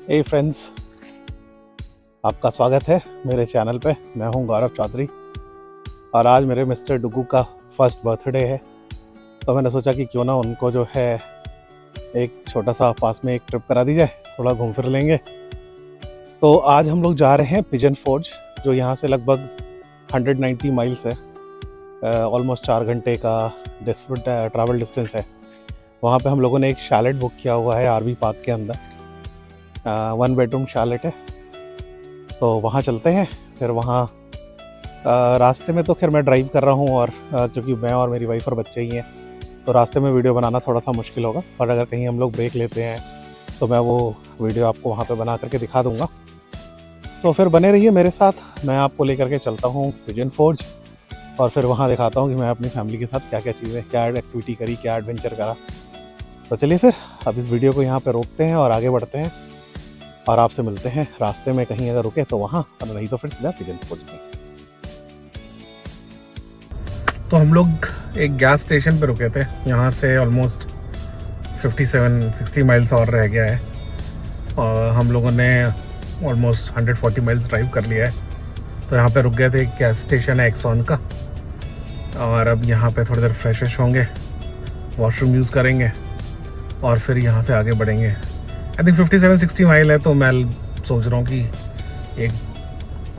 हे friends, आपका स्वागत है मेरे चैनल पे। मैं हूं गौरव चौधरी और आज मेरे मिस्टर डुगू का फर्स्ट बर्थडे है, तो मैंने सोचा कि क्यों ना उनको जो है एक छोटा सा पास में एक ट्रिप करा दी जाए, थोड़ा घूम फिर लेंगे। तो आज हम लोग जा रहे हैं पिजन फोर्ज, जो यहाँ से लगभग 190 माइल्स है, ऑलमोस्ट 4 घंटे का ट्रैवल डिस्टेंस है। वहाँ पे हम लोगों ने एक शैलेट बुक किया हुआ है आरवी पार्क के अंदर, 1 बेडरूम शैलेट है। तो वहाँ चलते हैं। फिर वहाँ रास्ते में तो खैर मैं ड्राइव कर रहा हूँ, और क्योंकि मैं और मेरी वाइफ और बच्चे ही हैं, तो रास्ते में वीडियो बनाना थोड़ा सा मुश्किल होगा। और अगर कहीं हम लोग ब्रेक लेते हैं तो मैं वो वीडियो आपको वहाँ पे बना करके दिखा दूँगा। तो फिर बने रहिए मेरे साथ, मैं आपको लेकर के चलता हूँ पिजन फोर्ज, और फिर वहाँ दिखाता हूँ कि मैं अपनी फैमिली के साथ क्या क्या चीज़ें, क्या एक्टिविटी करी, क्या एडवेंचर करा। तो चलिए फिर अब इस वीडियो को यहाँ पे रोकते हैं और आगे बढ़ते हैं, और आपसे मिलते हैं रास्ते में। कहीं अगर रुके तो वहाँ, और नहीं तो फिर सीधा पिजन फोर्ज में। तो हम लोग एक गैस स्टेशन पे रुके थे। यहाँ से ऑलमोस्ट 57-60 माइल्स और रह गया है, और हम लोगों ने ऑलमोस्ट 140 माइल्स ड्राइव कर लिया है। तो यहाँ पे रुक गए थे। गैस स्टेशन है एक्सॉन का, और अब यहाँ पे थोड़ी देर फ्रेश होंगे, वॉशरूम यूज़ करेंगे, और फिर यहाँ से आगे बढ़ेंगे। आई थिंक 57-60 माइल है, तो मैं सोच रहा हूँ कि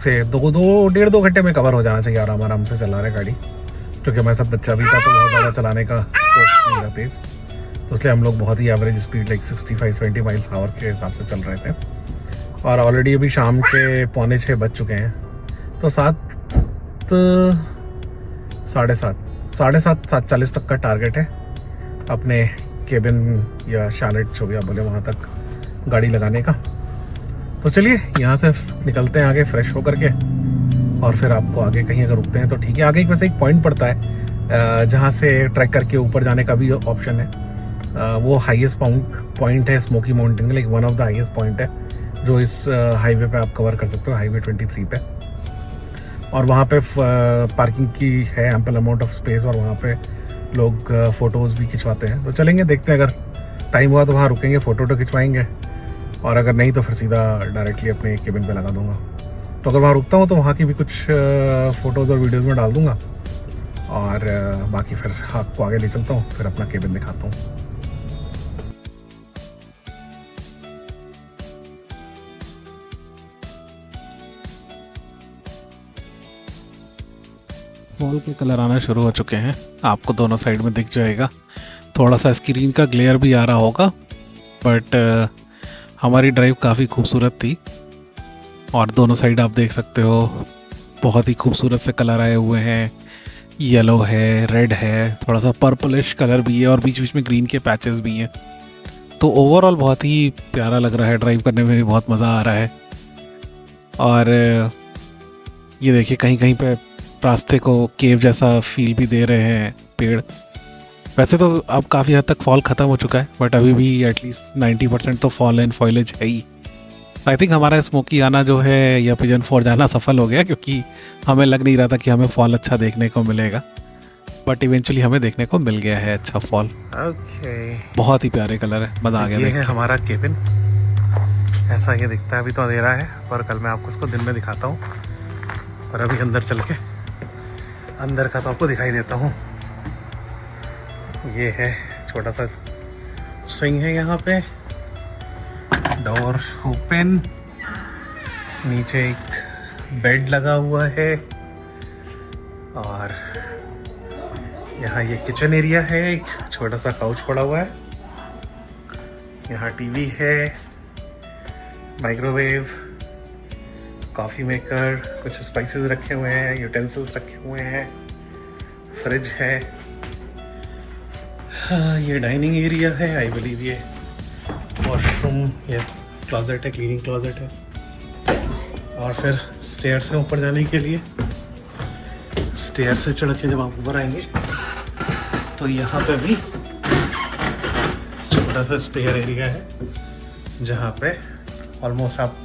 1-2 घंटे में कवर हो जाना चाहिए। आराम से चला रहे गाड़ी, क्योंकि हमारे साथ बच्चा भी था, तो बहुत ज़्यादा चलाने का स्कोप नहीं था तेज़। तो इसलिए हम लोग बहुत ही average speed like 65-70 miles hour के हिसाब से चल रहे थे। और ऑलरेडी अभी शाम के 5:45 बज चुके हैं। तो 7:30 तक का टारगेट है अपने केबिन या शैलेट जो भी आप बोले वहाँ तक गाड़ी लगाने का। तो चलिए यहाँ से निकलते हैं आगे फ्रेश होकर के, और फिर आपको आगे कहीं अगर रुकते हैं तो ठीक है। आगे वैसे एक पॉइंट पड़ता है जहाँ से ट्रैक करके ऊपर जाने का भी ऑप्शन है। वो हाईएस्ट पॉइंट है smoky mountain, like one of the highest point है जो इस हाईवे पे आप कवर कर सकते हो, हाईवे 23 पे। और वहाँ पे पार्किंग की है एम्पल अमाउंट ऑफ स्पेस, और वहाँ पे लोग फ़ोटोज़ भी खिंचवाते हैं। तो चलेंगे, देखते हैं, अगर टाइम हुआ तो वहाँ रुकेंगे, फ़ोटो खिंचवाएंगे, और अगर नहीं तो फिर सीधा डायरेक्टली अपने केबिन पे लगा दूंगा। तो अगर वहाँ रुकता हूँ तो वहाँ की भी कुछ फ़ोटोज़ और वीडियोज़ में डाल दूंगा, और बाकी फिर आपको आगे ले चलता हूँ, फिर अपना केबिन दिखाता हूँ। वॉल के कलर आना शुरू हो चुके हैं, आपको दोनों साइड में दिख जाएगा। थोड़ा सा स्क्रीन का ग्लेयर भी आ रहा होगा, बट हमारी ड्राइव काफ़ी खूबसूरत थी। और दोनों साइड आप देख सकते हो, बहुत ही खूबसूरत से कलर आए हुए हैं। येलो है, रेड है, थोड़ा सा पर्पलिश कलर भी है, और बीच बीच में ग्रीन के पैचेस भी हैं। तो ओवरऑल बहुत ही प्यारा लग रहा है, ड्राइव करने में भी बहुत मज़ा आ रहा है। और ये देखिए, कहीं कहीं पे रास्ते को केव जैसा फील भी दे रहे हैं पेड़। वैसे तो अब काफ़ी हद तक फॉल ख़त्म हो चुका है, बट अभी भी एटलीस्ट 90% तो फॉल एंड फॉइलेज है ही। आई थिंक हमारा स्मोकी आना जो है, या पिजन फोर्ज आना सफल हो गया, क्योंकि हमें लग नहीं रहा था कि हमें फॉल अच्छा देखने को मिलेगा, बट इवेंचुअली हमें देखने को मिल गया है अच्छा फॉल। ओके, बहुत ही प्यारे कलर है, मज़ा आ गया। ये है हमारा केबिन, ऐसा ये दिखता है। अभी तो अंधेरा है, पर कल मैं आपको इसको दिन में दिखाता हूँ। और अभी अंदर चल के अंदर का तो आपको दिखाई देता हूँ। ये है छोटा सा स्विंग है, यहाँ पे डोर ओपन, नीचे एक बेड लगा हुआ है, और यहाँ ये किचन एरिया है, एक छोटा सा काउच पड़ा हुआ है। यहाँ टीवी है, माइक्रोवेव, कॉफ़ी मेकर, कुछ स्पाइसेस रखे हुए हैं, यूटेंसिल्स रखे हुए हैं, फ्रिज है। ये डाइनिंग एरिया है, आई बिलीव ये वॉशरूम या क्लोजेट है, क्लीनिंग क्लोजेट है। और फिर स्टेयर से ऊपर जाने के लिए, स्टेयर से चढ़ के जब आप ऊपर आएंगे तो यहाँ पे भी छोटा सा स्पेयर एरिया है, जहाँ पे ऑलमोस्ट आप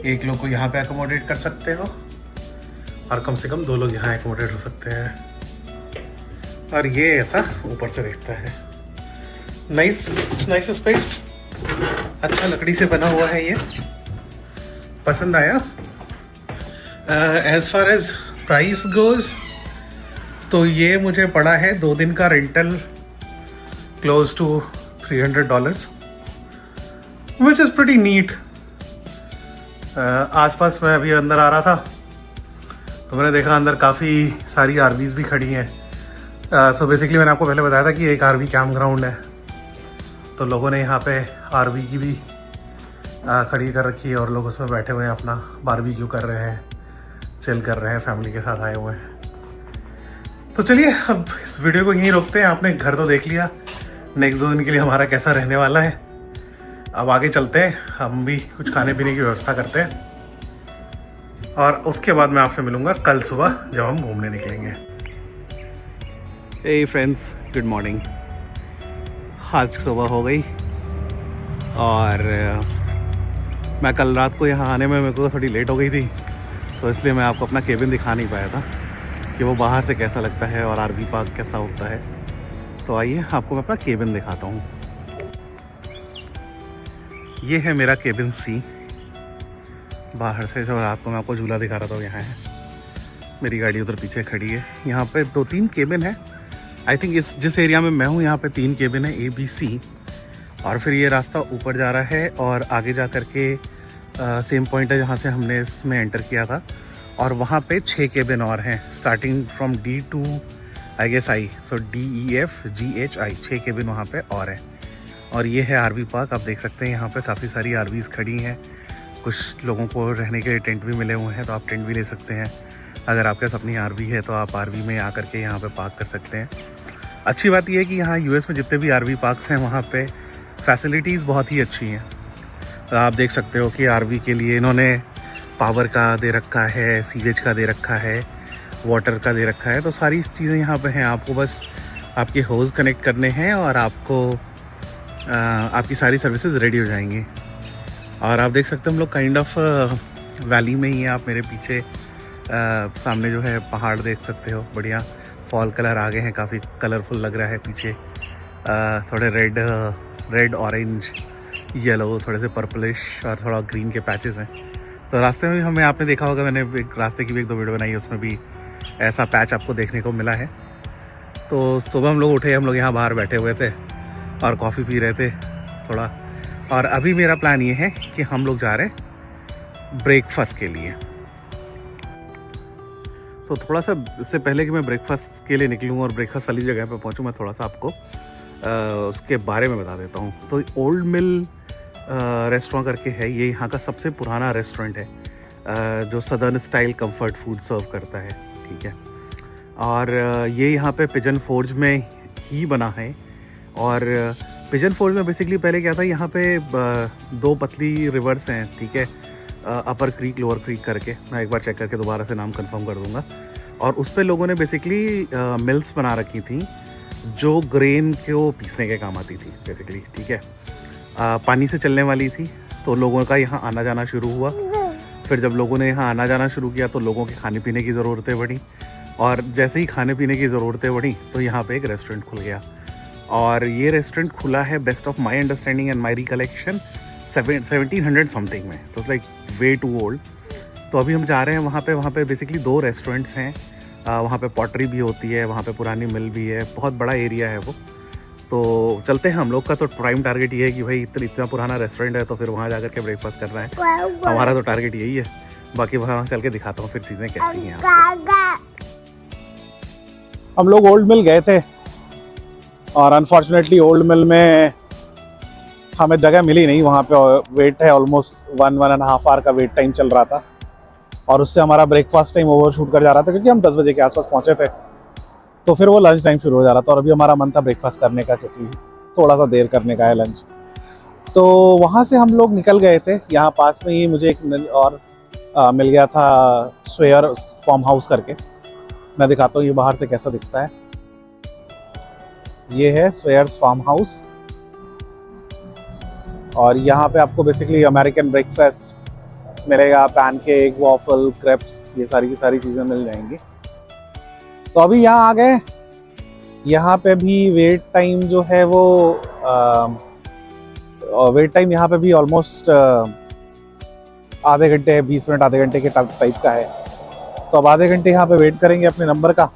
एक लोग को यहाँ पे अकोमोडेट कर सकते हो, और कम से कम 2 लोग यहाँ अकोमोडेट हो सकते हैं। और ये ऐसा ऊपर से दिखता है। Nice space. अच्छा लकड़ी से बना हुआ है ये, पसंद आया। As far as price goes तो ये मुझे पड़ा है 2 दिन का rental close to $300, which is pretty neat. आसपास मैं अभी अंदर आ रहा था तो मैंने देखा अंदर काफ़ी सारी आरवीज़ भी खड़ी हैं। सो बेसिकली मैंने आपको पहले बताया था कि एक आरवी कैंप ग्राउंड है, तो लोगों ने यहाँ पे आरवी की भी खड़ी कर रखी है और लोग उसमें बैठे हुए हैं, अपना बारबेक्यू कर रहे हैं, चिल कर रहे हैं, फैमिली के साथ आए हुए हैं। तो चलिए अब इस वीडियो को यहीं रोकते हैं। आपने घर तो देख लिया, नेक्स्ट 2 दिन के लिए हमारा कैसा रहने वाला है। अब आगे चलते हैं, हम भी कुछ खाने पीने की व्यवस्था करते हैं और उसके बाद मैं आपसे मिलूँगा कल सुबह जब हम घूमने निकलेंगे। Hey friends, good morning. आज सुबह हो गई और मैं कल रात को यहाँ आने में मेरे को थोड़ी लेट हो गई थी, तो इसलिए मैं आपको अपना केबिन दिखा नहीं पाया था कि वो बाहर से कैसा लगता है और आरवी पार्क कैसा होता है। तो आइए आपको मैं अपना केबिन दिखाता हूँ। ये है मेरा केबिन सी। बाहर से जो रात को मैं आपको झूला दिखा रहा था वो यहाँ है। मेरी गाड़ी उधर पीछे खड़ी है। यहाँ पे 2-3 केबिन है। आई थिंक इस जिस एरिया में मैं हूँ यहाँ पे 3 केबिन है, A, B, C। और फिर ये रास्ता ऊपर जा रहा है और आगे जा कर के सेम पॉइंट है जहाँ से हमने इसमें एंटर किया था, और वहाँ पे 6 केबिन और हैं, starting from D to I guess I। So D, E, F, G, H, I 6 cabin वहाँ पे और हैं। और ये है आरवी पार्क। आप देख सकते हैं यहाँ पे काफ़ी सारी आरवीज़ खड़ी हैं। कुछ लोगों को रहने के टेंट भी मिले हुए हैं, तो आप टेंट भी ले सकते हैं। अगर आपके पास अपनी आरवी है तो आप आरवी में आकर के यहाँ पे पार्क कर सकते हैं। अच्छी बात यह है कि यहाँ US में जितने भी आरवी पार्क्स हैं वहाँ पे फैसिलिटीज़ बहुत ही अच्छी हैं। तो आप देख सकते हो कि आरवी के लिए इन्होंने पावर का दे रखा है, सीवेज का दे रखा है, वाटर का दे रखा है। तो सारी चीज़ें यहाँ पे हैं। आपको बस आपके होज कनेक्ट करने हैं और आपको आपकी सारी सर्विसेज रेडी हो जाएंगी। और आप देख सकते हो हम लोग काइंड ऑफ वैली में ही है। आप मेरे पीछे सामने जो है पहाड़ देख सकते हो, बढ़िया फॉल कलर आ गए हैं, काफ़ी कलरफुल लग रहा है। पीछे थोड़े रेड ऑरेंज येलो, थोड़े से पर्पलिश और थोड़ा ग्रीन के पैचेस हैं। तो रास्ते में भी हमें, आपने देखा होगा, मैंने एक रास्ते की भी 1-2 वीडियो बनाई है, उसमें भी ऐसा पैच आपको देखने को मिला है। तो सुबह हम लोग उठे, हम लोग यहाँ बाहर बैठे हुए थे और कॉफ़ी पी रहे थे थोड़ा। और अभी मेरा प्लान ये है कि हम लोग जा रहे हैं ब्रेकफास्ट के लिए। तो थोड़ा सा इससे पहले कि मैं ब्रेकफास्ट के लिए निकलूँ और ब्रेकफास्ट वाली जगह पे पहुँचूँ, मैं थोड़ा सा आपको उसके बारे में बता देता हूँ। तो ओल्ड मिल रेस्टोरेंट करके है, ये यहाँ का सबसे पुराना रेस्टोरेंट है जो सदर्न स्टाइल कंफर्ट फूड सर्व करता है, ठीक है। और ये यहाँ पे पिजन फोर्ज में ही बना है। और पिजन फोर्ज में बेसिकली पहले क्या था, यहाँ पे 2 पतली रिवर्स हैं, ठीक है, अपर क्रीक लोअर क्रीक करके। मैं एक बार चेक करके दोबारा से नाम कंफर्म कर दूंगा। और उस पर लोगों ने बेसिकली मिल्स बना रखी थी जो ग्रेन को पीसने के काम आती थी बेसिकली, ठीक है। पानी से चलने वाली थी, तो लोगों का यहाँ आना जाना शुरू हुआ। फिर जब लोगों ने यहाँ आना जाना शुरू किया तो लोगों के खाने पीने की ज़रूरतें बढ़ी, और जैसे ही खाने पीने की ज़रूरतें बढ़ी तो यहाँ पे एक रेस्टोरेंट खुल गया। और ये रेस्टोरेंट खुला है, best of my understanding and my recollection, 1700 something में। तो लाइक वे टू ओल्ड। तो अभी हम जा रहे हैं वहाँ पे बेसिकली 2 रेस्टोरेंट्स हैं। वहाँ पे पॉटरी भी होती है, वहाँ पे पुरानी मिल भी है, बहुत बड़ा एरिया है वो। तो चलते हैं। हम लोग का तो प्राइम टारगेट ये है कि भाई इतना पुराना रेस्टोरेंट है तो फिर वहाँ जाकर के ब्रेकफास्ट करना है। हमारा तो टारगेट यही है। बाकी वहाँ चल के दिखाता हूँ फिर चीज़ें कैसी हैं। हम लोग ओल्ड मिल गए थे और अनफॉर्चुनेटली ओल्ड मिल में हमें जगह मिली नहीं। वहाँ पे वेट है ऑलमोस्ट 1.5 आवर का वेट टाइम चल रहा था, और उससे हमारा ब्रेकफास्ट टाइम ओवरशूट कर जा रहा था क्योंकि हम 10 बजे के आसपास पहुँचे थे। तो फिर वो लंच टाइम शुरू हो जा रहा था और अभी हमारा मन था ब्रेकफास्ट करने का, क्योंकि थोड़ा सा देर करने का है लंच। तो वहाँ से हम लोग निकल गए थे। यहाँ पास में ही मुझे एक मिल गया था स्वेयर फार्म हाउस करके। मैं दिखाता हूँ ये बाहर से कैसा दिखता है। ये है स्वेयर्स फार्म हाउस, और यहाँ पे आपको बेसिकली अमेरिकन ब्रेकफास्ट मिलेगा, पैनकेक, वॉफल, क्रेप्स, ये सारी की सारी चीज़ें मिल जाएंगी। तो अभी यहाँ आ गए। यहाँ पे भी वेट टाइम जो है वो वेट टाइम यहाँ पे भी ऑलमोस्ट आधे घंटे, 20 मिनट आधे घंटे के टाइप का है। तो अब आधे घंटे यहाँ पे वेट करेंगे अपने नंबर का,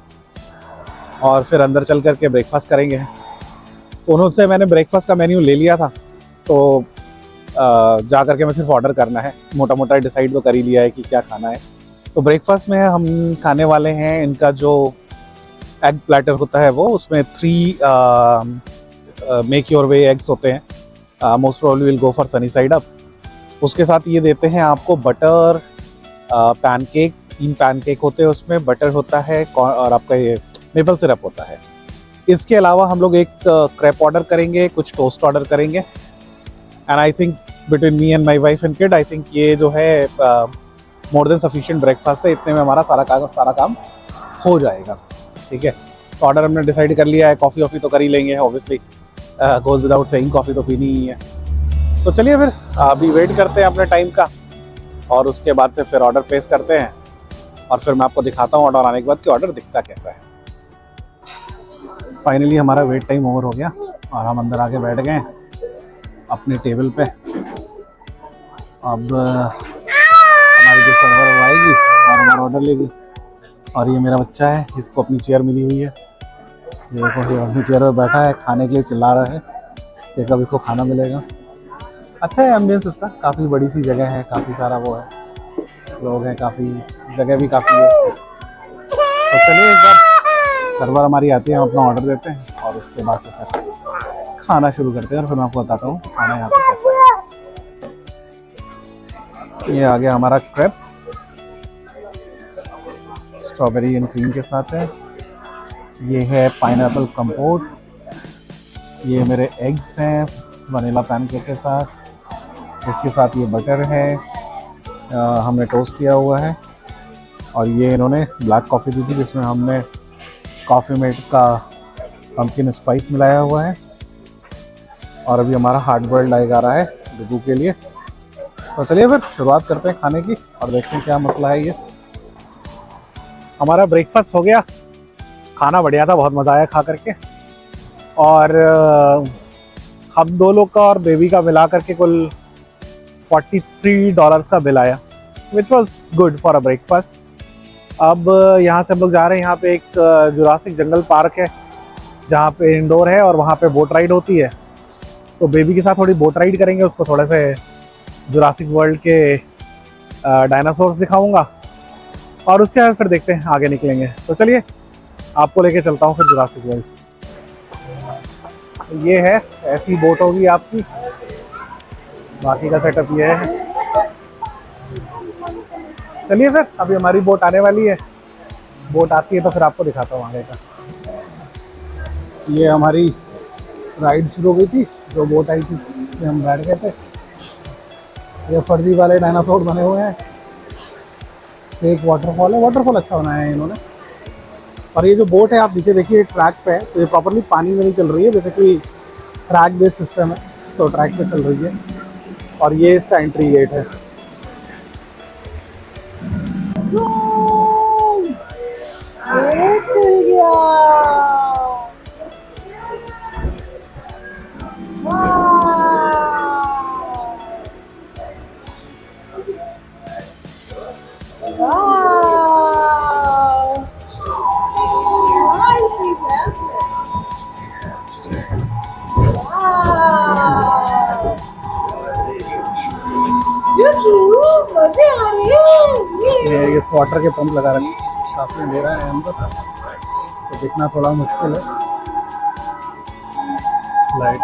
और फिर अंदर चल करके ब्रेकफास्ट करेंगे। तो उन्होंने मैंने ब्रेकफास्ट का मेन्यू ले लिया था, तो जा करके मैं सिर्फ ऑर्डर करना है। मोटा मोटा डिसाइड तो कर ही लिया है कि क्या खाना है। तो ब्रेकफास्ट में हम खाने वाले हैं इनका जो एग प्लेटर होता है, वो उसमें 3 मेक योर वे एग्स होते हैं। Most probably will go for sunny side up. उसके साथ ये देते हैं आपको बटर पैनकेक। 3 पैनकेक होते हैं, उसमें बटर होता है और आपका ये मेपल सिरप होता है। इसके अलावा हम लोग एक क्रेप ऑर्डर करेंगे, कुछ टोस्ट ऑर्डर करेंगे। And I think between me and my wife and kid, I think ये जो है मोर देन सफिशिएंट ब्रेकफास्ट है। इतने में हमारा सारा काम हो जाएगा। ठीक है, तो ऑर्डर हमने डिसाइड कर लिया है। कॉफ़ी वॉफ़ी तो कर ही लेंगे obviously, goes without saying, coffee तो पीनी ही है। तो चलिए फिर अभी वेट करते हैं अपने टाइम का, और उसके बाद से फिर ऑर्डर प्लेस करते हैं, और फिर मैं आपको दिखाता हूँ ऑर्डर आने के बाद कि ऑर्डर दिखता कैसा है। फाइनली हमारा वेट टाइम ओवर हो गया और हम अंदर आके बैठ गए अपनी टेबल पे। अब हमारी जो सर्वर आएगी और हमारा ऑर्डर लेगी। और ये मेरा बच्चा है, इसको अपनी चेयर मिली हुई है। ये देखो, ये अपनी चेयर पर बैठा है, खाने के लिए चिल्ला रहा है कि कब इसको खाना मिलेगा। अच्छा है एम्बियंस इसका, काफ़ी बड़ी सी जगह है, काफ़ी सारा वो है, लोग हैं, काफ़ी जगह भी काफ़ी है। तो चलिए एक बार सर्वर हमारी आती है, हम अपना ऑर्डर देते हैं और उसके बाद से फिर खाना शुरू करते हैं, और फिर मैं आपको बताता हूँ खाना यहाँ पे कैसा है। ये आ गया हमारा क्रेप, स्ट्रॉबेरी एंड क्रीम के साथ है। ये है पाइनएप्पल कंपोट। ये मेरे एग्स हैं वनीला पैनकेक के साथ। इसके साथ ये बटर है, हमने टोस्ट किया हुआ है। और ये इन्होंने ब्लैक कॉफ़ी दी थी, जिसमें हमने कॉफ़ी मेट का पम्पकिन स्पाइस मिलाया हुआ है। और अभी हमारा हार्ड बॉइल्ड एग आ रहा है डुगू के लिए। तो चलिए फिर शुरुआत करते हैं खाने की और देखते हैं क्या मसला है। ये हमारा ब्रेकफास्ट हो गया, खाना बढ़िया था, बहुत मज़ा आया खा करके। और हम 2 लोग का और बेबी का मिला करके कुल $43 का बिल आया, which was good for a breakfast. अब यहाँ से हम लोग जा रहे हैं, यहाँ पे एक जुरासिक जंगल पार्क है जहाँ पे इंडोर है और वहाँ पे बोट राइड होती है। तो बेबी के साथ थोड़ी बोट राइड करेंगे, उसको थोड़े से जुरासिक वर्ल्ड के डायनासोर्स दिखाऊंगा, और उसके बाद फिर देखते हैं आगे निकलेंगे। तो चलिए आपको लेके चलता हूँ फिर जुरासिक वर्ल्ड। ये है, ऐसी बोट होगी आपकी, बाकी का सेटअप ये है। चलिए फिर अभी हमारी बोट आने वाली है, बोट आती है तो फिर आपको दिखाता हूँ आगे का। ये हमारी राइड शुरू हो गई थी, जो बोट आई थी उसमें हम बैठ गए थे। ये फर्जी वाले डायनासोर बने हुए हैं। एक वाटरफॉल है, वाटरफॉल अच्छा बनाया है इन्होंने। और ये जो बोट है आप नीचे देखिए ट्रैक पे है, तो ये प्रॉपरली पानी में नहीं चल रही है, जैसे कि ट्रैक बेस्ड सिस्टम है तो ट्रैक पे चल रही है। और ये इसका एंट्री गेट है। ये इस वाटर के पंप लगा रखे, काफी अंधेरा है अंदर तो दिखना थोड़ा मुश्किल है। लाइट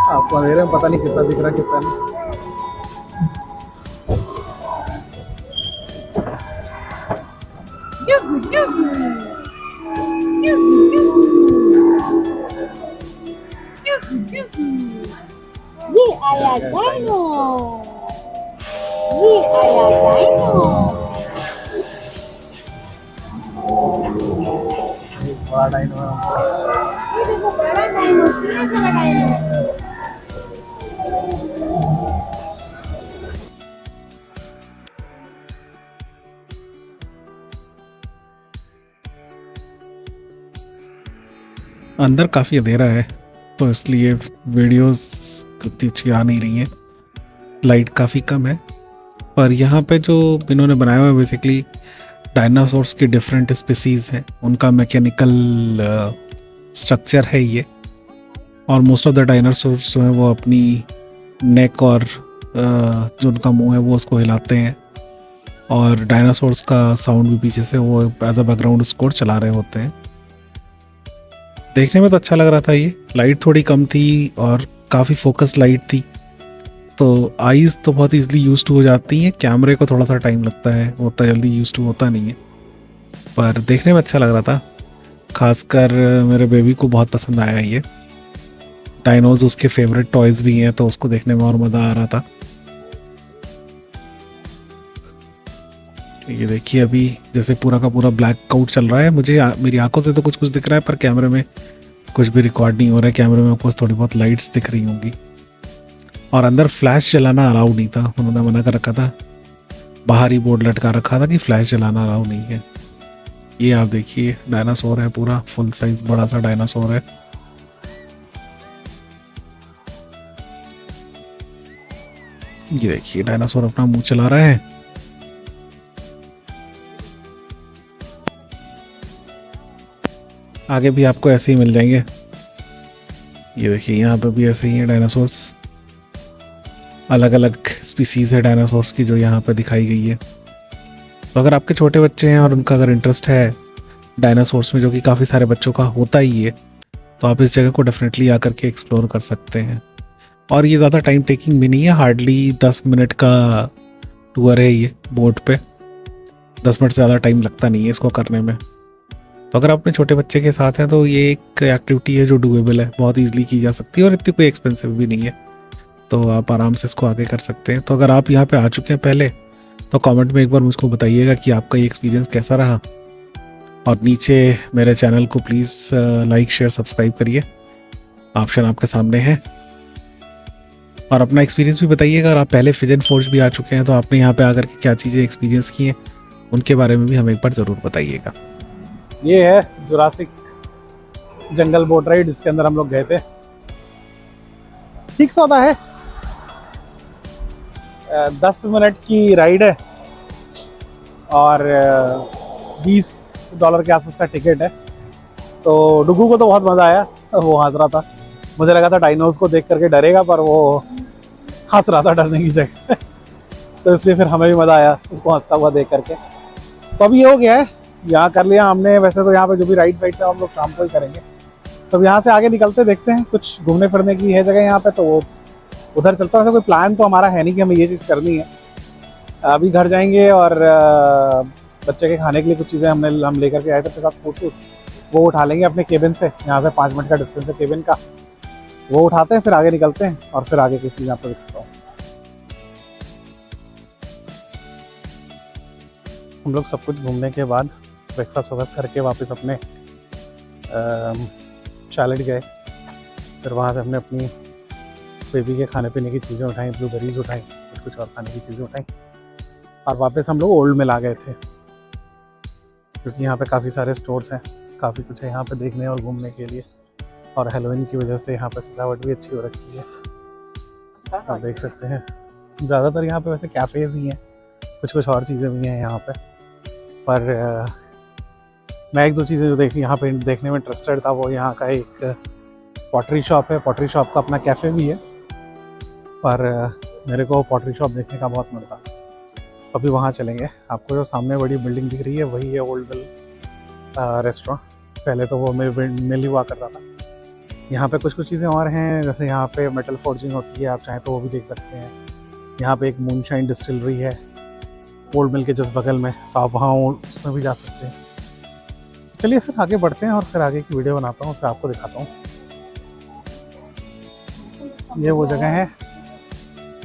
आपको अंधेरे में पता नहीं कितना दिख रहा कितना नहीं। ये आया डायनो, ये आया डायनो। बड़ा डायनो ये देखो बड़ा डायनो, कितना बड़ा डायनो। अंदर काफ़ी अंधेरा है तो इसलिए वीडियोस उतनी अच्छी आ नहीं रही हैं, लाइट काफ़ी कम है। पर यहाँ पे जो इन्होंने बनाया हुआ है बेसिकली डायनासोर्स की डिफरेंट स्पीसीज़ हैं, उनका मैकेनिकल स्ट्रक्चर है ये। और मोस्ट ऑफ द डायनासोर्स जो हैं वो अपनी नेक और जो उनका मुंह है वो उसको हिलाते हैं, और डायनासोर्स का साउंड भी पीछे से वो एज अ बैकग्राउंड स्कोर चला रहे होते हैं। देखने में तो अच्छा लग रहा था। ये लाइट थोड़ी कम थी और काफ़ी फोकस लाइट थी, तो आईज़ तो बहुत ईजिली यूज टू हो जाती हैं, कैमरे को थोड़ा सा टाइम लगता है, उतना जल्दी यूज टू होता नहीं है। पर देखने में अच्छा लग रहा था, खासकर मेरे बेबी को बहुत पसंद आया ये। डायनोज उसके फेवरेट टॉयज़ भी हैं तो उसको देखने में और मज़ा आ रहा था। ये देखिए अभी जैसे पूरा का पूरा ब्लैक आउट चल रहा है, मुझे मेरी आंखों से तो कुछ कुछ दिख रहा है पर कैमरे में कुछ भी रिकॉर्ड नहीं हो रहा है। कैमरे में आपको थोड़ी बहुत लाइट्स दिख रही होंगी। और अंदर फ्लैश जलाना अलाउ नहीं था, उन्होंने मना कर रखा था, बाहर ही बोर्ड लटका रखा था कि फ्लैश जलाना अलाउ नहीं है। ये आप देखिए डायनासोर है, पूरा फुल साइज बड़ा सा डायनासोर है। ये देखिए डायनासोर अपना मुंह चला रहा है। आगे भी आपको ऐसे ही मिल जाएंगे। ये देखिए यहाँ पे भी ऐसे ही है डायनासोर्स, अलग अलग स्पीसीज है डायनासोर्स की जो यहाँ पे दिखाई गई है। तो अगर आपके छोटे बच्चे हैं और उनका अगर इंटरेस्ट है डायनासोर्स में, जो कि काफ़ी सारे बच्चों का होता ही है, तो आप इस जगह को डेफिनेटली आकर के एक्सप्लोर कर सकते हैं। और ये ज़्यादा टाइम टेकिंग भी नहीं है, हार्डली 10 मिनट का टूर है ये बोट पे। 10 मिनट से ज़्यादा टाइम लगता नहीं है इसको करने में। तो अगर आप अपने छोटे बच्चे के साथ हैं तो ये एक एक्टिविटी है जो डूएबल है, बहुत ईजिली की जा सकती है और इतनी कोई एक्सपेंसिव भी नहीं है, तो आप आराम से इसको आगे कर सकते हैं। तो अगर आप यहाँ पे आ चुके हैं पहले तो कमेंट में एक बार मुझको बताइएगा कि आपका ये एक्सपीरियंस कैसा रहा। और नीचे मेरे चैनल को प्लीज़ लाइक शेयर सब्सक्राइब करिए, ऑप्शन आपके सामने है। और अपना एक्सपीरियंस भी बताइएगा। अगर आप पहले फिजन फोर्ज भी आ चुके हैं तो आपने यहाँ पे आकर के क्या चीज़ें एक्सपीरियंस की हैं, उनके बारे में भी हमें एक बार ज़रूर बताइएगा। ये है जुरासिक जंगल बोट राइड जिसके अंदर हम लोग गए थे। ठीक सा होता है, 10 मिनट की राइड है और $20 के आसपास का टिकट है। तो डुगू को तो बहुत मज़ा आया, वो हंस रहा था। मुझे लगा था डायनोस को देख करके डरेगा, पर वो हंस रहा था डरने की जगह तो इसलिए फिर हमें भी मज़ा आया उसको हंसता हुआ देख करके। तो अभी ये हो गया है, यहाँ कर लिया हमने। वैसे तो यहाँ पे जो भी राइड्स वाइड्स है हम लोग शाम को ही करेंगे। तो यहाँ से आगे निकलते देखते हैं, कुछ घूमने फिरने की है जगह यहाँ पे, तो वो उधर चलता है। वैसे कोई प्लान तो हमारा है नहीं कि हमें ये चीज़ करनी है। अभी घर जाएंगे और बच्चे के खाने के लिए कुछ चीज़ें हम लेकर के आए थे अपने साथ, फूड वो उठा लेंगे अपने केबिन से। यहाँ से 5 मिनट का डिस्टेंस है केबिन का, वो उठाते हैं, फिर आगे निकलते हैं और फिर आगे की चीज़ आपको दिखाता हूँ। हम लोग सब कुछ घूमने के बाद ब्रेकफास्ट वगैरह करके वापस अपने चैलेंज गए। फिर वहाँ से हमने अपनी बेबी के खाने पीने की चीज़ें उठाई, ब्लूबेरीज उठाई, कुछ और खाने की चीज़ें उठाई, और वापस हम लोग ओल्ड मिल आ गए थे, क्योंकि यहाँ पे काफ़ी सारे स्टोर्स हैं, काफ़ी कुछ है यहाँ पे देखने और घूमने के लिए। और हेलोवीन की वजह से यहाँ पे सजावट भी अच्छी हो रखी है, आप देख सकते हैं। ज़्यादातर यहाँ पे वैसे कैफ़ेज़ ही हैं, कुछ कुछ और चीज़ें भी हैं यहाँ पे। पर मैं एक दो चीज़ें जो देखी यहाँ पे देखने में इंटरेस्टेड था, वो यहाँ का एक पॉटरी शॉप है। पॉटरी शॉप का अपना कैफ़े भी है, पर मेरे को पॉटरी शॉप देखने का बहुत मन था। अभी वहाँ चलेंगे। आपको जो सामने बड़ी बिल्डिंग दिख रही है वही है ओल्ड मिल रेस्टोरेंट। पहले तो वो मिल ही हुआ करता था। यहाँ पे कुछ कुछ चीज़ें और हैं, जैसे यहाँ पे मेटल फोर्जिंग होती है, आप चाहें तो वो भी देख सकते हैं। यहाँ पे एक मूनशाइन डिस्टिलरी है ओल्ड मिल के जस्ट बगल में, तो आप वहाँ उसमें भी जा सकते हैं। चलिए फिर आगे बढ़ते हैं और फिर आगे की वीडियो बनाता हूँ, फिर आपको दिखाता हूँ। ये वो जगह है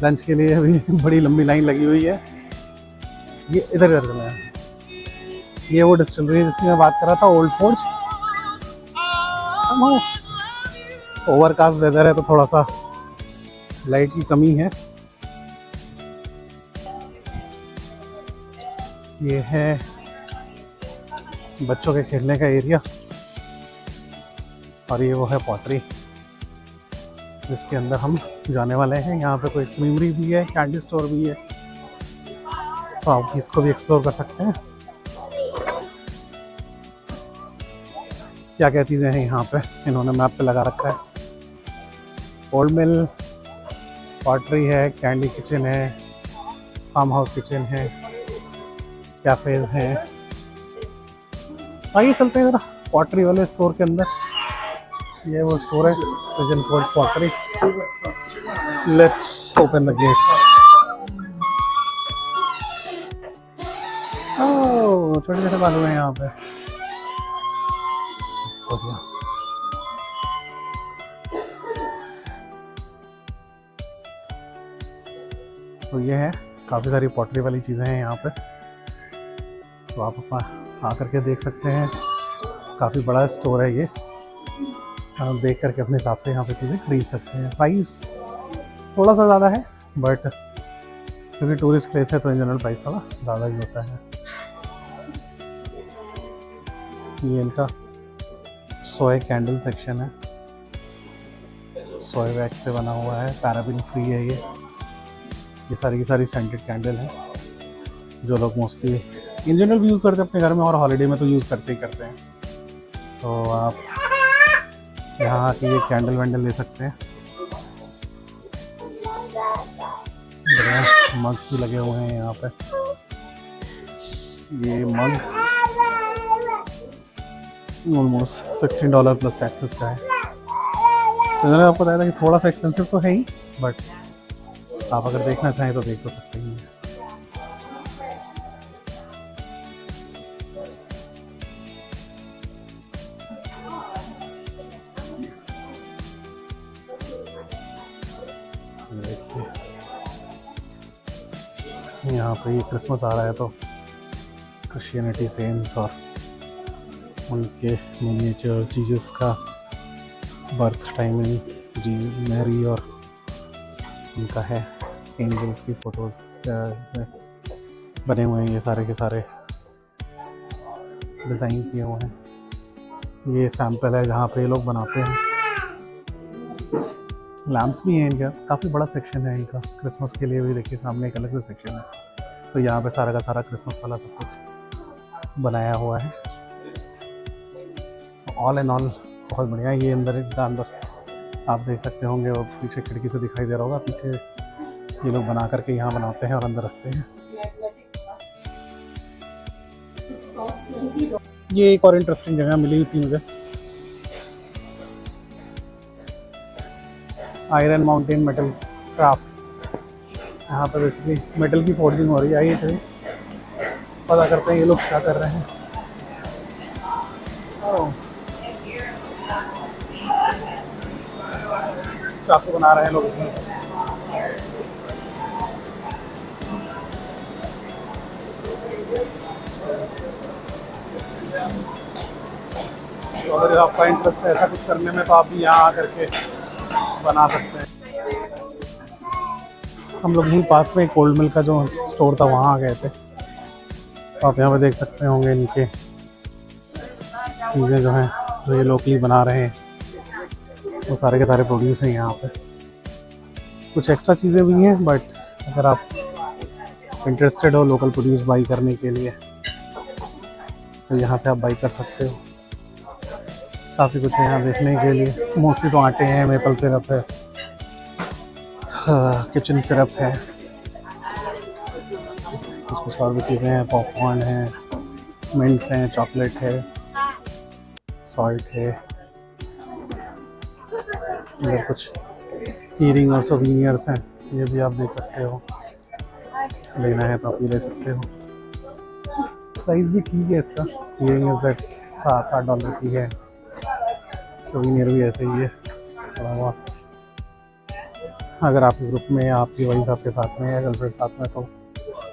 लंच के लिए, अभी बड़ी लंबी लाइन लगी हुई है। ये इधर चला है, ये वो डिस्टिलरी है जिसकी मैं बात कर रहा था, ओल्ड फोर्ज। ओवरकास्ट वेदर है तो थोड़ा सा लाइट की कमी है। ये है बच्चों के खेलने का एरिया, और ये वो है पॉटरी जिसके अंदर हम जाने वाले हैं। यहाँ पे कोई क्रीमरी भी है, कैंडी स्टोर भी है, तो आप इसको भी एक्सप्लोर कर सकते हैं। क्या क्या चीज़ें हैं यहाँ पे इन्होंने मैप पे लगा रखा है। ओल्ड मिल, पॉटरी है, कैंडी किचन है, फार्म हाउस किचन है, कैफेज हैं। आइए चलते हैं ज़रा पॉटरी वाले स्टोर के अंदर। ये वो स्टोर है pigeon cold pottery. Let's open the gate. Oh, छोटे छोटे बालू हैं यहाँ पे। बढ़िया। तो ये है, काफ़ी सारी पॉटरी वाली चीज़ें हैं यहाँ पे, तो आप अपना आकर के देख सकते हैं। काफ़ी बड़ा स्टोर है ये, आप देख करके अपने हिसाब से यहाँ पे चीज़ें खरीद सकते हैं। प्राइस थोड़ा सा ज़्यादा है, बट क्योंकि टूरिस्ट प्लेस है तो इन जनरल प्राइस थोड़ा ज़्यादा ही होता है। ये इनका सोए कैंडल सेक्शन है, सोए वैक्स से बना हुआ है, पैराबिन फ्री है ये सारी की सारी सेंटेड कैंडल है जो लोग मोस्टली इन जनरल भी यूज़ करते हैं अपने घर में, और हॉलीडे में तो यूज़ करते ही करते हैं। तो आप यहाँ आके ये कैंडल वैंडल ले सकते हैं। बढ़िया मग्स भी लगे हुए हैं यहाँ पे। ये मग ऑलमोस्ट $16 प्लस टैक्सेस का है। तो मैंने आपको बताया था कि थोड़ा सा एक्सपेंसिव तो है ही, बट आप अगर देखना चाहें तो देख तो सकते ही हैं। देखिए यहाँ पे ये क्रिसमस आ रहा है तो क्रिश्चियनिटी सेंट्स और उनके मिनिएचर जीसस का बर्थ टाइमिंग, जी मैरी और उनका है, एंजल्स की फोटोज बने हुए हैं। ये सारे के सारे डिज़ाइन किए हुए हैं। ये सैंपल है जहाँ पे ये लोग बनाते हैं। लैम्प्स भी हैं इनके पास, काफ़ी बड़ा सेक्शन है इनका क्रिसमस के लिए भी। देखिए सामने एक अलग से सेक्शन है, तो यहाँ पे सारा का सारा क्रिसमस वाला सब कुछ बनाया हुआ है। ऑल एंड ऑल बहुत बढ़िया है। ये अंदर आप देख सकते होंगे, और पीछे खिड़की से दिखाई दे रहा होगा, पीछे ये लोग बना करके यहाँ बनाते हैं और अंदर रखते हैं। ये एक और इंटरेस्टिंग जगह मिली हुई थी मुझे, आयरन माउंटेन मेटल क्राफ्ट। यहाँ पर बेसिकली मेटल की फोर्जिंग हो रही है। आइए चलिए पता करते हैं ये लोग क्या कर रहे हैं। चाकू बना रहे हैं लोग इसमें। तो अगर आपका इंटरेस्ट है ऐसा कुछ करने में तो आप भी यहाँ आकर के बना सकते हैं। हम लोग यहीं पास में एक ओल्ड मिल का जो स्टोर था वहाँ आ गए थे, तो आप यहाँ पे देख सकते होंगे इनके चीज़ें जो हैं जो ये लोकली बना रहे हैं, वो सारे के सारे प्रोड्यूस हैं यहाँ पे। कुछ एक्स्ट्रा चीज़ें भी हैं, बट अगर आप इंटरेस्टेड हो लोकल प्रोड्यूस बाई करने के लिए तो यहाँ से आप बाई कर सकते हो। काफ़ी कुछ है यहाँ देखने के लिए। मोस्टली तो आटे हैं, मेपल सिरप है, किचन सिरप है, कुछ और भी चीज़ें हैं, पॉपकॉर्न है, मिंट्स हैं, चॉकलेट है, सॉल्ट है। इधर कुछ कीरिंग और सोवीनियर्स हैं, ये भी आप देख सकते हो। लेना है तो आप ये ले सकते हो। प्राइस भी ठीक है इसका। कीरिंग इज़ दैट $7-8 की है, सोवीनियर भी ऐसे ही है थोड़ा बहुत। अगर आपके ग्रुप में आपकी वाइफ आपके साथ में है, गर्लफ्रेंड साथ में, तो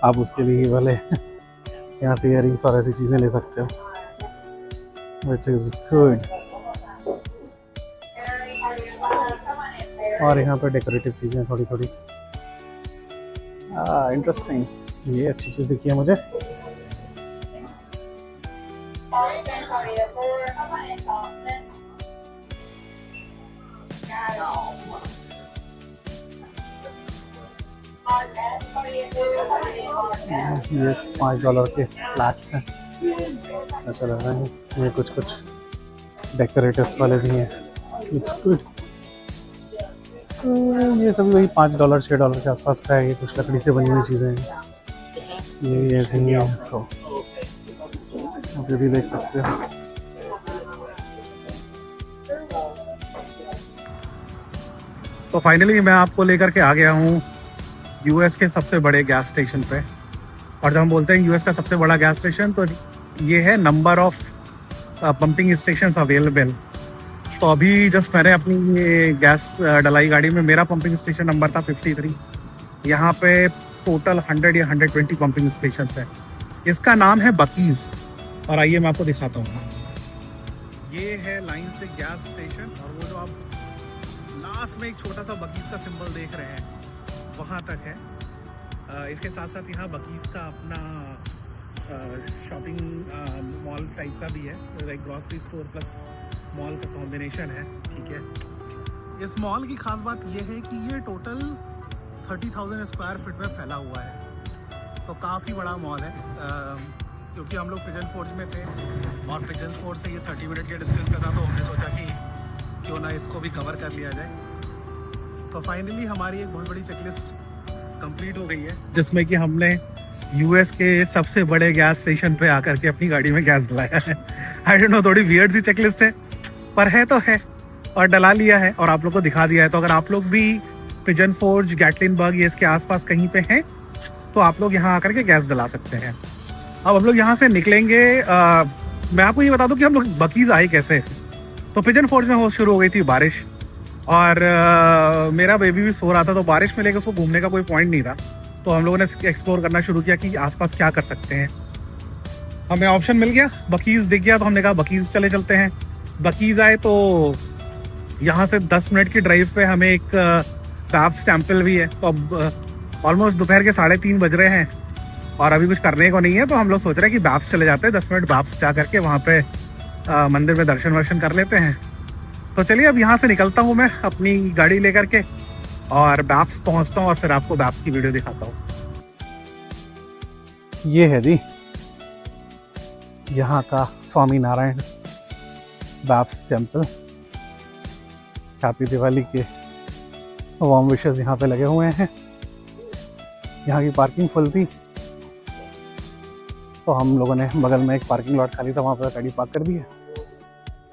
आप उसके लिए ही भले यहाँ से इयररिंग्स और ऐसी चीज़ें ले सकते हो, विच इज़ गुड। और यहाँ पर डेकोरेटिव चीज़ें थोड़ी थोड़ी इंटरेस्टिंग, ये अच्छी चीज़ दिखी है मुझे। ये $5 के फ्लैट्स हैं, अच्छा लग रहा है। ये कुछ डेकोरेटिव्स वाले भी हैं, लुक्स गुड। ये सब वही $5 $6 के आसपास का है। ये कुछ लकड़ी से बनी हुई चीज़ें हैं, ये भी ऐसे ही है। तो आप ये भी देख सकते हो। तो फाइनली मैं आपको लेकर के आ गया हूँ यूएस के सबसे बड़े गैस स्टेशन पे। और जब हम बोलते हैं यूएस का सबसे बड़ा गैस स्टेशन, तो ये है number of pumping stations available. तो अभी जस्ट मैंने अपनी ये गैस डलाई गाड़ी में, मेरा पंपिंग स्टेशन नंबर था 53। यहाँ पे टोटल 100 या 120 पंपिंग स्टेशन है। इसका नाम है बकीज, और आइए मैं आपको दिखाता हूँ। ये है लाइन से गैस स्टेशन, और वो जो आप लास्ट में एक छोटा सा बकीज का सिंबल देख रहे हैं, वहाँ तक है। इसके साथ साथ यहाँ बकीज का अपना शॉपिंग मॉल टाइप का भी है, एक ग्रॉसरी स्टोर प्लस मॉल का कॉम्बिनेशन है, ठीक है। इस मॉल की खास बात ये है कि ये टोटल 30,000 स्क्वायर फीट में फैला हुआ है, तो काफ़ी बड़ा मॉल है। क्योंकि हम लोग पिजन फोर्ज में थे और पिजन फोर्ज से ये 30 मिनट के डिस्टेंस पे था, तो हमने सोचा कि क्यों ना इसको भी कवर कर लिया जाए। तो फाइनली हमारी एक बहुत बड़ी चेकलिस्ट कंप्लीट हो गई है, जिसमें कि हमने यूएस के सबसे बड़े गैस स्टेशन पे आकर के अपनी गाड़ी में गैस डलाया है। आई डोंट नो, थोड़ी वियर्ड सी चेकलिस्ट है, पर है तो है, और डला लिया है और आप लोग को दिखा दिया है। तो अगर आप लोग भी पिजन फोर्ज, गैटलिनबर्ग ये इसके आसपास कहीं पे हैं, तो आप लोग यहाँ आकर के गैस डला सकते हैं। अब हम लोग यहाँ से निकलेंगे। मैं आपको ये बता दूँ कि हम लोग बकीज आए कैसे। तो पिजन फोर्ज में हो शुरू हो गई थी बारिश, और मेरा बेबी भी सो रहा था, तो बारिश में लेकर उसको घूमने का कोई पॉइंट नहीं था। तो हम लोगों ने एक्सप्लोर करना शुरू किया कि आसपास क्या कर सकते हैं। हमें ऑप्शन मिल गया, बकीज दिख गया, तो हमने कहा बकीज चलते हैं। बकीज आए तो यहाँ से 10 मिनट की ड्राइव पे हमें एक बैप्स टेम्पल भी है। तो अब ऑलमोस्ट दोपहर के 3:30 बज रहे हैं और अभी कुछ करने को नहीं है, तो हम लोग सोच रहे हैं कि बैप्स चले जाते हैं। 10 मिनट बैप्स जा करके वहाँ पे मंदिर में दर्शन वर्शन कर लेते हैं। तो चलिए अब यहाँ से निकलता हूँ मैं अपनी गाड़ी लेकर के, और बैप्स पहुँचता हूँ और फिर आपको बैप्स की वीडियो दिखाता हूँ। ये है जी यहाँ का स्वामी नारायण बैप्स टेम्पल। हैप्पी दिवाली के वार्म विशेस यहाँ पे लगे हुए हैं। यहाँ की पार्किंग फुल थी, तो हम लोगों ने बगल में एक पार्किंग लॉट खाली था, वहाँ पर गाड़ी पार्क कर दी है।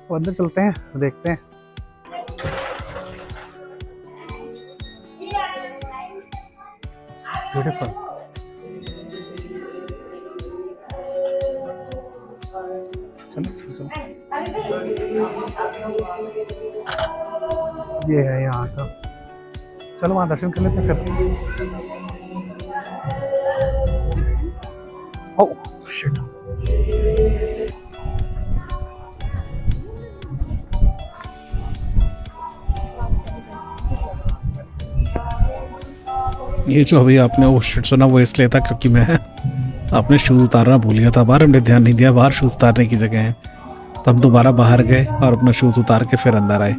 तो अंदर चलते हैं, देखते हैं। ब्यूटीफुल। चलो ये है यहाँ का। चलो वहाँ दर्शन कर लेते हैं फिर। ओह शिट, ये जो अभी आपने वो शिट सुना वो इसलिए था क्योंकि मैं अपने शूज़ उतारना भूल गया था। बाहर हमने ध्यान नहीं दिया, बाहर शूज़ उतारने की जगह है, तो हम दोबारा बाहर गए और अपना शूज़ उतार के फिर अंदर आए।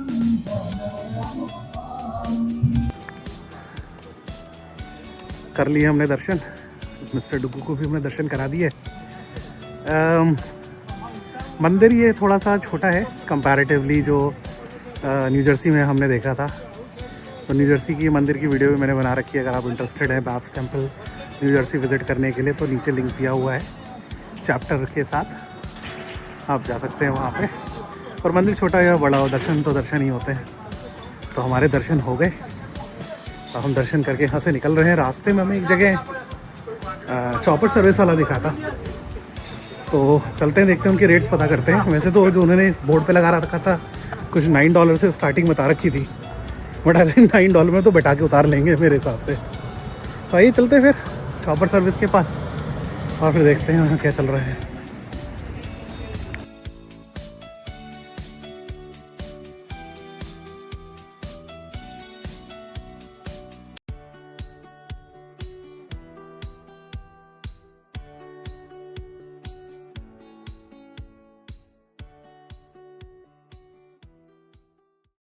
कर लिए हमने दर्शन, मिस्टर डुगू को भी हमने दर्शन करा दिए। मंदिर ये थोड़ा सा छोटा है कंपैरेटिवली जो न्यू जर्सी में हमने देखा था। तो न्यू जर्सी की मंदिर की वीडियो भी मैंने बना रखी है। अगर आप इंटरेस्टेड हैं बैप्स टेम्पल न्यू जर्सी विज़िट करने के लिए, तो नीचे लिंक दिया हुआ है चैप्टर के साथ, आप जा सकते हैं वहाँ पे। और मंदिर छोटा या बड़ा हो, दर्शन तो दर्शन ही होते हैं। तो हमारे दर्शन हो गए, तो हम दर्शन करके यहाँ से निकल रहे हैं। रास्ते में हमें एक जगह चॉपर सर्विस वाला दिखा था, तो चलते हैं, देखते हैं, उनके रेट्स पता करते हैं। वैसे तो जो उन्होंने बोर्ड पे लगा रखा था कुछ $9 से स्टार्टिंग बता रखी थी, बट आई थिंक $9 में तो बैठा के उतार लेंगे मेरे हिसाब से। तो आइए चलते हैं फिर चॉपर सर्विस के पास और फिर देखते हैं वहाँ क्या चल रहा है।